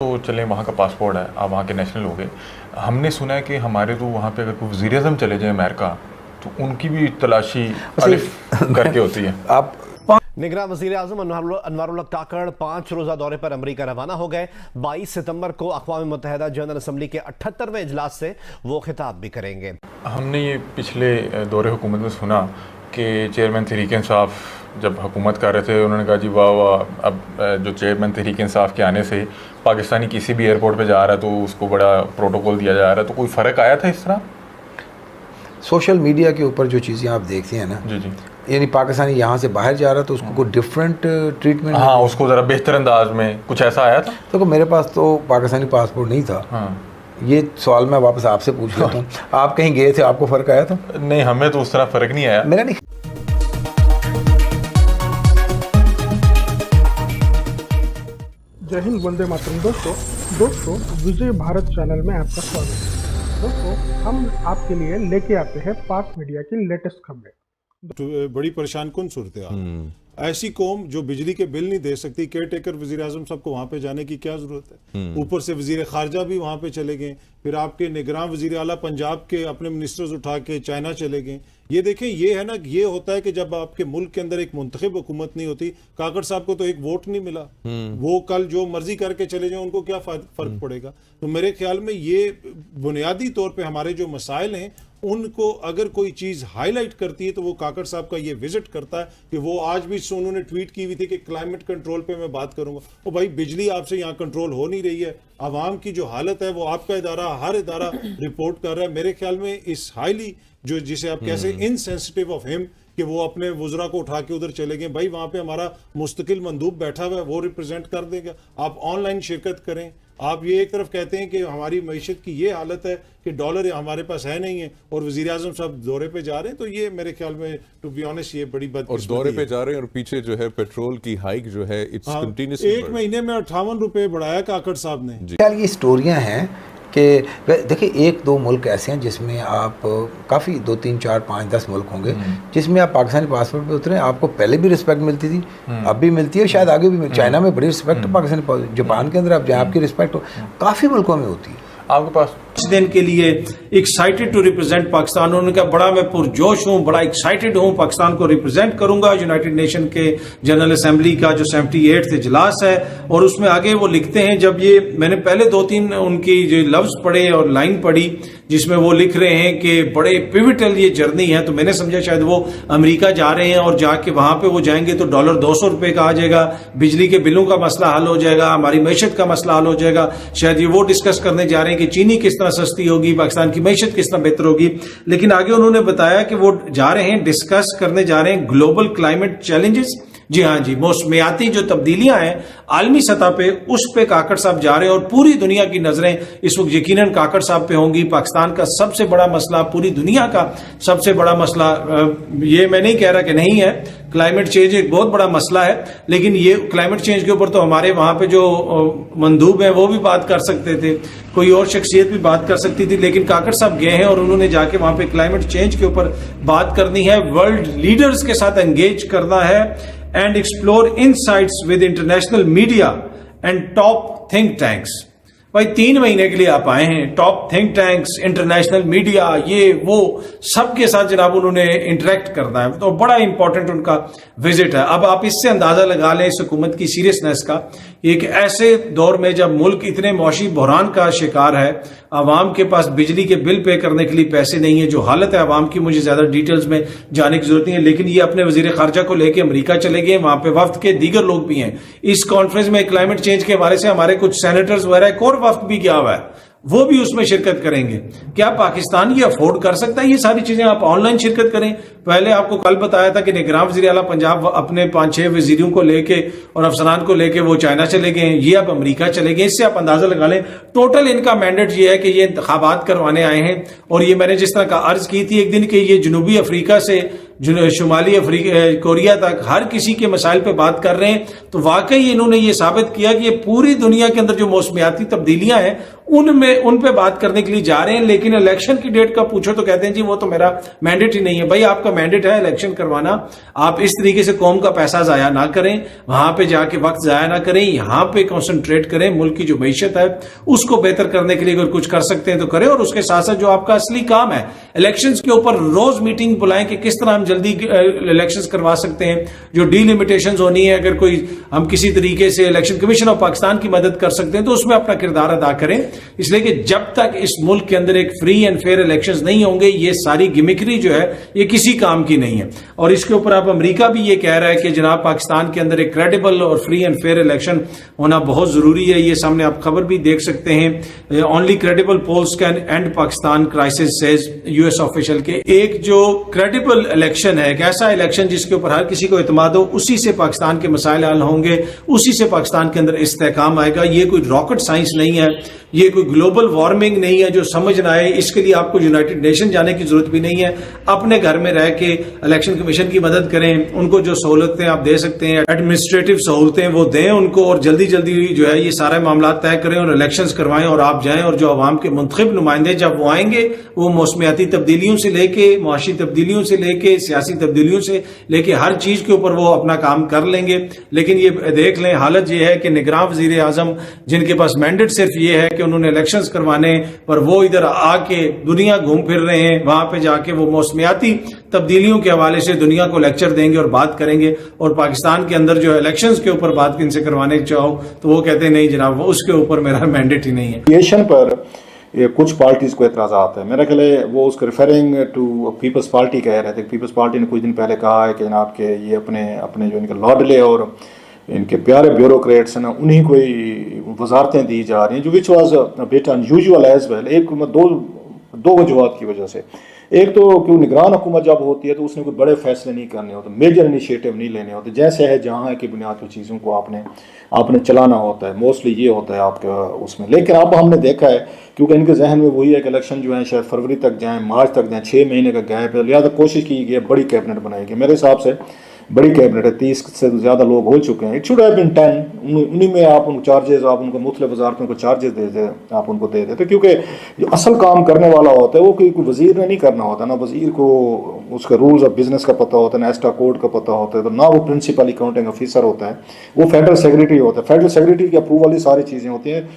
تو چلیں وہاں کا پاسپورٹ ہے، آپ وہاں کے نیشنل ہو گئے. ہم نے سنا ہے کہ ہمارے تو وہاں پہ اگر کوئی وزیر اعظم چلے جائیں امریکہ تو ان کی بھی تلاشی الف کر کے ہوتی ہے. آپ نگراں وزیر اعظم انوار اللہ کاکڑ 5 روزہ دورے پر امریکہ روانہ ہو گئے. 22 ستمبر کو اقوام متحدہ جنرل اسمبلی کے 78ویں اجلاس سے وہ خطاب بھی کریں گے. ہم نے یہ پچھلے دور حکومت میں سنا کہ چیئرمین تحریک انصاف جب حکومت کر رہے تھے انہوں نے کہا جی واہ واہ، اب جو چیئرمین تحریک انصاف کے آنے سے پاکستانی کسی بھی ایئرپورٹ پہ جا رہا ہے تو اس کو بڑا پروٹوکول دیا جا رہا ہے. تو کوئی فرق آیا تھا اس طرح؟ سوشل میڈیا کے اوپر جو چیزیں آپ دیکھتے ہیں نا، جی جی، یعنی پاکستانی یہاں سے باہر جا رہا تو اس کو کوئی ڈفرینٹ ٹریٹمنٹ، ہاں اس کو ذرا بہتر انداز میں کچھ ایسا آیا تھا. تو میرے پاس تو پاکستانی پاسپورٹ نہیں تھا. ہاں یہ سوال میں واپس آپ سے پوچھ لیتا ہوں، آپ کہیں گئے تھے، آپ کو فرق آیا تھا؟ نہیں، ہمیں تو اس طرح فرق نہیں آیا. میرا نہیں. जय हिंद, वंदे मातरम. दोस्तों विजय भारत चैनल में आपका स्वागत है. दोस्तों हम आपके लिए लेके आते हैं पाक मीडिया की लेटेस्ट खबरें. तो बड़ी परेशान कौन सूरत हाल, ऐसी कौम जो बिजली के बिल नहीं दे सकती, केयर टेकर वजीर आजम साहब को वहाँ पे जाने की क्या जरूरत है? ऊपर से वजीर खारजा भी वहाँ पे चले गए, फिर आपके निगरान वजीर आला पंजाब के अपने मिनिस्टर्स उठा के चाइना चले गए. ये देखें, ये है ना, ये होता है कि जब आपके मुल्क के अंदर एक मुंतखब हुकूमत नहीं होती. काकड़ साहब को तो एक वोट नहीं मिला, वो कल जो मर्जी करके चले जाएं, उनको क्या फर्क पड़ेगा? तो मेरे ख्याल में ये बुनियादी तौर पे हमारे जो मसाइल हैं उनको अगर कोई चीज़ हाईलाइट करती है तो वो काकड़ साहब का ये विजिट करता है कि वो आज भी उन्होंने ट्वीट की हुई थी कि क्लाइमेट कंट्रोल पे मैं बात करूंगा. ओ भाई, बिजली आपसे यहाँ कंट्रोल हो नहीं रही है, आवाम की जो हालत है वो आपका इदारा, हर इदारा रिपोर्ट कर रहा है. मेरे ख्याल में इस हाईली जो जिसे आप कैसे इनसेंसिटिव ऑफ हिम कि वो अपने वज़रा को उठा के उधर चले गए. भाई वहाँ पे हमारा मुस्तकिल मंदूब बैठा हुआ है, वो रिप्रेजेंट कर देगा. आप ऑनलाइन शिरकत करें. आप ये एक तरफ कहते हैं कि हमारी मईशत की ये हालत है कि डॉलर हमारे पास है नहीं है और वज़ीर आज़म साहब दौरे पे जा रहे हैं, तो ये मेरे ख्याल में टू बी ऑनेस्ट ये बड़ी बदकिस्मती है. और दौरे पे जा रहे हैं और पीछे जो है पेट्रोल की हाइक जो है इट्स कंटिन्यूअस. एक महीने में 58 रुपए बढ़ाया काकड़ साहब ने. ख्याल ये स्टोरियाँ हैं कि देखिए, 1-2 मुल्क ऐसे हैं जिसमें आप काफ़ी 2-3-4-5-10 मुल्क होंगे जिसमें आप पाकिस्तानी पासपोर्ट पे उतरे, आपको पहले भी रिस्पेक्ट मिलती थी, अब भी मिलती है, शायद आगे भी. चाइना में बड़ी रिस्पेक्ट है पाकिस्तानी, जापान के अंदर आप जहाँ आपकी रिस्पेक्ट हो, काफ़ी मुल्कों में होती है. आपके पास इस दिन के लिए एक्साइटेड टू रिप्रेजेंट पाकिस्तान. उन्होंने कहा बड़ा मैं पुरजोश हूँ, बड़ा एक्साइटेड हूँ, पाकिस्तान को रिप्रेजेंट करूंगा. यूनाइटेड नेशन के जनरल असेंबली का जो 78th इजलास है, और उसमें आगे वो लिखते हैं, जब ये मैंने पहले 2-3 उनकी जो लफ्ज पढ़े और लाइन पढ़ी जिसमें वो लिख रहे हैं कि बड़े पिविटल ये जर्नी है, तो मैंने समझा शायद वो अमेरिका जा रहे हैं और जाके वहां पे वो जाएंगे तो डॉलर 200 रुपए का आ जाएगा, बिजली के बिलों का मसला हल हो जाएगा, हमारी मैशत का मसला हल हो जाएगा. शायद ये वो डिस्कस करने जा रहे हैं कि चीनी किस तरह सस्ती होगी, पाकिस्तान की मैशत किस तरह बेहतर होगी. लेकिन आगे उन्होंने बताया कि वो जा रहे हैं, डिस्कस करने जा रहे हैं ग्लोबल क्लाइमेट चैलेंजेस. जी हाँ जी, मौसमियाती जो तब्दीलियां हैं आलमी सतह पे, उस पे काकड़ साहब जा रहे हैं. और पूरी दुनिया की नजरें इस वक्त यकीनन काकड़ साहब पे होंगी. पाकिस्तान का सबसे बड़ा मसला, पूरी दुनिया का सबसे बड़ा मसला, ये मैं नहीं कह रहा कि नहीं है, क्लाइमेट चेंज एक बहुत बड़ा मसला है, लेकिन ये क्लाइमेट चेंज के ऊपर तो हमारे वहां पे जो मंदूब हैं वो भी बात कर सकते थे, कोई और शख्सियत भी बात कर सकती थी, लेकिन काकड़ साहब गए हैं और उन्होंने जाके वहां पे क्लाइमेट चेंज के ऊपर बात करनी है, वर्ल्ड लीडर्स के साथ एंगेज करना है, and explore insights with international media and top think tanks. भाई 3 महीने के लिए आप आए हैं, top think tanks, international media, ये वो सबके साथ जनाब उन्होंने इंटरेक्ट करना है, तो बड़ा इंपॉर्टेंट उनका विजिट है. अब आप इससे अंदाजा लगा लें इस हुकूमत की सीरियसनेस का. एक ऐसे दौर में जब मुल्क इतने मौशी बहरान का शिकार है, आवाम के पास बिजली के बिल पे करने के लिए पैसे नहीं है, जो हालत है आवाम की मुझे ज्यादा डिटेल्स में जाने की जरूरत नहीं है, लेकिन ये अपने वजीर खारजा को लेके अमेरिका चले गए, वहां पे वफ्द के दीगर लोग भी हैं. इस कॉन्फ्रेंस में क्लाइमेट चेंज के हवाले से हमारे कुछ सेनेटर्स वगैरह एक और वफ्द भी गया हुआ है, वो भी उसमें शिरकत करेंगे. क्या पाकिस्तान ये अफोर्ड कर सकता है ये सारी चीजें? आप ऑनलाइन शिरकत करें. पहले आपको कल बताया था कि निगरान वज़ीर आला पंजाब अपने 5-6 वजीरों को लेके और अफसरान को लेके वो चाइना चले गए, ये अब अमेरिका चले गए. इससे आप अंदाजा लगा लें टोटल इनका मैंडेट ये है कि ये इंतखाबात करवाने आए हैं. और ये मैंने जिस तरह का अर्ज की थी एक दिन कि ये जनूबी अफ्रीका से शुमाली कोरिया तक हर किसी के मसाइल पे बात कर रहे हैं, तो वाकई इन्होंने ये साबित किया कि ये पूरी दुनिया के अंदर जो मौसमियाती तब्दीलियां हैं उन पे बात करने के लिए जा रहे हैं, लेकिन इलेक्शन की डेट का पूछो तो कहते हैं जी वो तो मेरा मैंडेट ही नहीं है। भाई आपका मैंडेट है इलेक्शन करवाना, आप इस तरीके से कौम का पैसा जाया ना करें, वहां पे जाके वक्त जाया ना करें, यहां पे कंसंट्रेट करें, मुल्क की जो मईशत है उसको बेहतर करने के लिए अगर कुछ कर सकते हैं तो करें, और उसके साथ साथ जो आपका असली काम है इलेक्शंस के ऊपर रोज मीटिंग बुलाएं कि किस तरह हम जल्दी इलेक्शंस करवा सकते हैं, जो डीलिमिटेशंस होनी है, अगर कोई हम किसी तरीके से इलेक्शन कमीशन ऑफ पाकिस्तान की मदद कर सकते हैं तो उसमें अपना किरदार अदा करें, इसलिए कि जब तक इस मुल्क के अंदर एक फ्री एंड फेयर इलेक्शंस नहीं होंगे ये सारी गिमिकरी जो है ये किसी काम की नहीं है। और इसके ऊपर अब अमेरिका भी ये कह रहा है कि जनाब पाकिस्तान के अंदर एक क्रेडिबल और फ्री एंड फेयर इलेक्शन होना बहुत जरूरी है। ये सामने आप खबर भी देख सकते हैं, only credible polls can and Pakistan crisis says US official के। एक जो क्रेडिबल इलेक्शन है, एक ऐसा इलेक्शन जिसके ऊपर हर किसी को इत्मीनान हो, उसी से पाकिस्तान के मसाइल हल होंगे, उसी से पाकिस्तान के अंदर इस्तेहकाम आएगा। ये कोई रॉकेट साइंस नहीं है, ये कोई ग्लोबल वार्मिंग नहीं है जो समझ ना आए, इसके लिए आपको यूनाइटेड नेशन जाने की जरूरत भी नहीं है। अपने घर में रह के इलेक्शन कमीशन की मदद करें, उनको जो सहूलतें आप दे सकते हैं, एडमिनिस्ट्रेटिव सहूलतें वो दें उनको, और जल्दी जल्दी जो है ये सारे मामला तय करें और इलेक्शंस करवाएं और आप जाएं। और जो अवाम के मुंतखब नुमाइंदे जब वो आएंगे वो मौसमियाती तब्दीलियों से लेके, मुआशी तब्दीलियों से लेके, सियासी तब्दीलियों से लेके हर चीज के ऊपर वो अपना काम कर लेंगे। लेकिन ये देख लें, हालत ये है कि निगरान वजीर आजम जिनके पास मैंडेट सिर्फ ये है कि उन्होंने इलेक्शंस करवाने, पर वो इधर आके दुनिया घूम फिर रहे हैं, वहां पे जाके वो मौसमियाती तब्दीलियों के हवाले से दुनिया को लेक्चर देंगे और बात करेंगे, और पाकिस्तान के अंदर जो इलेक्शंस के ऊपर बात इनसे करवाने चाहो तो वो कहते हैं नहीं जनाब वो उसके ऊपर मेरा मैंडेट ही नहीं है। एविएशन पर कुछ पार्टीज को एतराज़ात है, मेरा ख्याल है वो उसको रेफरिंग टू पीपल्स पार्टी कह रहे थे। पीपल्स पार्टी ने कुछ दिन पहले कहा है कि जनाब के ये अपने जो इनके लॉडले और इनके प्यारे ब्यूरोक्रेट्स हैं ना उन्हीं को वजारतें दी जा रही हैं, जो which was bit unusual as well. एक दो वजूहत की वजह से, एक तो क्यों निगरान हुकूमत जब होती है तो उसने कोई बड़े फैसले नहीं करने होते, मेजर इनिशिएटिव नहीं लेने होते, जैसे है जहाँ है कि बुनियादी चीज़ों को आपने चलाना होता है, मोस्टली ये होता है आपके उसमें। लेकिन अब हमने देखा है क्योंकि इनके जहन में वही है कि इलेक्शन जो है शायद फरवरी तक जाएँ, मार्च तक जाएँ, 6 महीने का गैप है, लिहाजा कोशिश की गई है बड़ी कैबिनेट बनाएगी। मेरे हिसाब से बड़ी कैबिनेट है, 30 से ज़्यादा लोग हो चुके हैं। इट शुड हैव बीन 10, उन्हीं में आप उनको चार्जेस, आप उनको मुख्तलिफ वजारतों को चार्जेस दे दे, आप उनको दे देते, क्योंकि जो असल काम करने वाला होता है वो कोई वजीर ने नहीं करना होता, ना वजीर को उसका रूल्स ऑफ बिजनेस का पता होता है, ना एस्टा कोड का पता होता है, तो ना वो प्रिंसिपल अकाउंटिंग ऑफिसर होता है, वो फेडरल सेक्रेटरी होता है। फेडरल सेक्रेटरी की अप्रूवल ही सारी चीज़ें होती हैं।